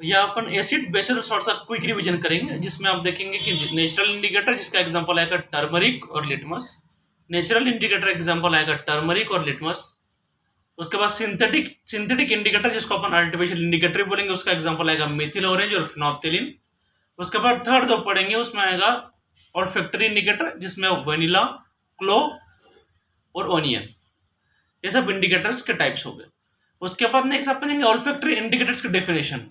या अपन acid basis थोड़ा सा क्विक रिवीजन करेंगे, जिसमें आप देखेंगे कि नेचुरल इंडिकेटर जिसका एग्जांपल आएगा टर्मरिक और लिटमस। नेचुरल इंडिकेटर एग्जांपल आएगा टर्मरिक और लिटमस। उसके बाद सिंथेटिक इंडिकेटर जिसको अपन आर्टिफिशियल इंडिकेटर बोलेंगे, उसका एग्जांपल आएगा मेथिल ऑरेंज और फिनोप्थिलीन। उसके बाद थर्ड दो पढ़ेंगे, उसमें आएगा ऑल्फैक्टरी इंडिकेटर जिसमें वेनिला, क्लोव और ओनियन। ये सब इंडिकेटर्स के टाइप्स हो गए। उसके बाद नेक्स्ट अपन लेंगे ऑल्फैक्टरी इंडिकेटर्स की डेफिनेशन।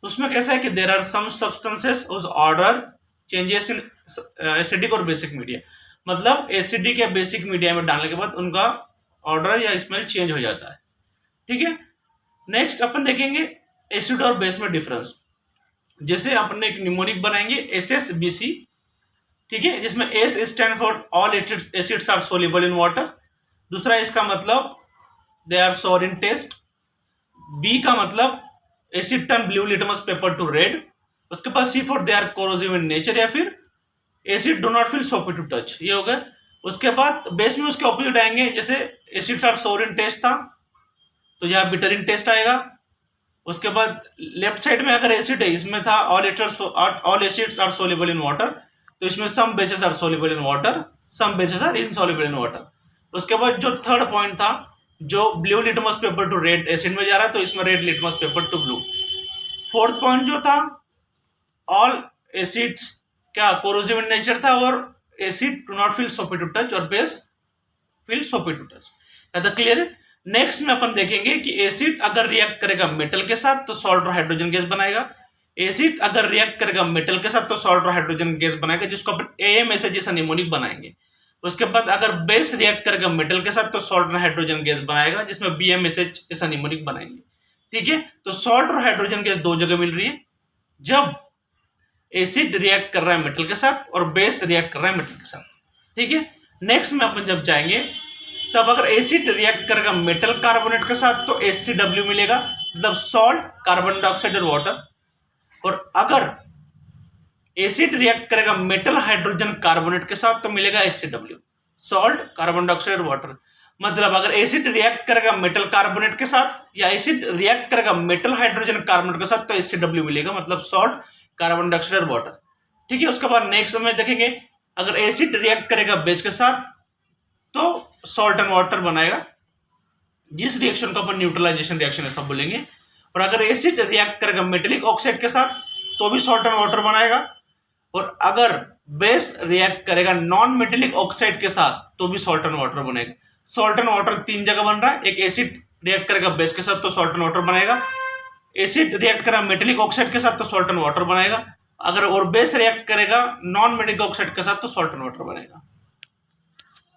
उसमें कैसा है कि देयर आर सम सब्सटेंसेस उस ऑर्डर चेंजेस इन एसिडिक और बेसिक मीडिया, मतलब एसिडिक या बेसिक मीडिया में डालने के बाद उनका ऑर्डर या स्मेल चेंज हो जाता है। ठीक है। नेक्स्ट अपन देखेंगे एसिड और बेस में डिफरेंस। जैसे अपन एक निमोनिक बनाएंगे SSBC, ठीक है, जिसमें S stand for all acids are soluble in water. दूसरा इसका मतलब दे आर सोर इन टेस्ट। B का मतलब acid turn blue litmus paper to red. उसके बाद C for they are corrosive in nature, या फिर acid do not feel soapy to touch, ये हो गया। उसके बाद बेस में उसके ऑपोजिट आएंगे, जैसे एसिड्स आर सोर इन टेस्ट था तो यहाँ बिटर इन टेस्ट आएगा। उसके बाद लेफ्ट साइड में अगर एसिड है, इसमें था all acids are soluble in water, तो इसमें some bases are soluble in water, some bases are insoluble in water. उसके बाद जो थर्ड पॉइंट था, जो blue litmus paper to red acid में जा रहा है, तो इसमें red litmus paper to blue. Fourth point जो था, ऑल एसिड्स क्या कोरोसिव इन नेचर था, और acid do not feel soapy to touch और base feel soapy to touch. ज्यादा क्लियर है। नेक्स्ट में अपन देखेंगे कि एसिड अगर रिएक्ट करेगा मेटल के साथ तो सॉल्ट और हाइड्रोजन गैस बनाएगा। एसिड अगर रिएक्ट करेगा मेटल के साथ तो सॉल्ट और हाइड्रोजन गैस बनाएगा, जिसको अपन AMSH जैसा निमोनिक बनाएंगे। उसके बाद अगर बेस रिएक्ट करेगा मेटल के साथ तो सॉल्ट और हाइड्रोजन गैस बनाएगा, जिसमें BMSH जैसा निमोनिक बनाएंगे। ठीक है। तो सॉल्ट और हाइड्रोजन गैस दो जगह मिल रही है, जब एसिड रिएक्ट कर रहा है मेटल के साथ और बेस रिएक्ट कर रहा है मेटल के साथ। ठीक है। नेक्स्ट में अपन जब जाएंगे, तब अगर एसिड रिएक्ट करेगा मेटल कार्बोनेट के साथ तो HCW मिलेगा, मतलब सॉल्ट, कार्बन डाइऑक्साइड और वाटर। और अगर एसिड रिएक्ट करेगा मेटल हाइड्रोजन कार्बोनेट के साथ तो मिलेगा HCW, सॉल्ट, कार्बन डाइऑक्साइड और वाटर। मतलब अगर एसिड रिएक्ट करेगा मेटल कार्बोनेट के साथ या एसिड रिएक्ट करेगा मेटल हाइड्रोजन कार्बोनेट के साथ तो HCW मिलेगा, मतलब सॉल्ट, कार्बन डाइऑक्साइड और वाटर। ठीक है। उसके बाद नेक्स्ट में देखेंगे, अगर एसिड रिएक्ट करेगा बेस के साथ तो सॉल्ट एंड वाटर बनाएगा, जिस रिएक्शन को अपन न्यूट्रलाइजेशन रिएक्शन ऐसा बोलेंगे। और अगर एसिड रिएक्ट करेगा मेटेलिक ऑक्साइड के साथ तो भी सॉल्ट एंड वाटर बनाएगा। और अगर बेस रिएक्ट करेगा नॉन मेटेलिक ऑक्साइड के साथ तो भी सॉल्ट एंड वाटर बनेगा। सॉल्ट एंड वाटर तीन जगह बन रहा है, एक एसिड रिएक्ट करेगा बेस के साथ तो सॉल्ट एंड वाटर बनेगा, एसिड रिएक्ट करेगा मेटेलिक ऑक्साइड के साथ तो सॉल्ट एंड वाटर बनेगा, अगर और बेस रिएक्ट करेगा नॉन मेटेलिक ऑक्साइड के साथ तो सॉल्ट एंड वाटर बनेगा।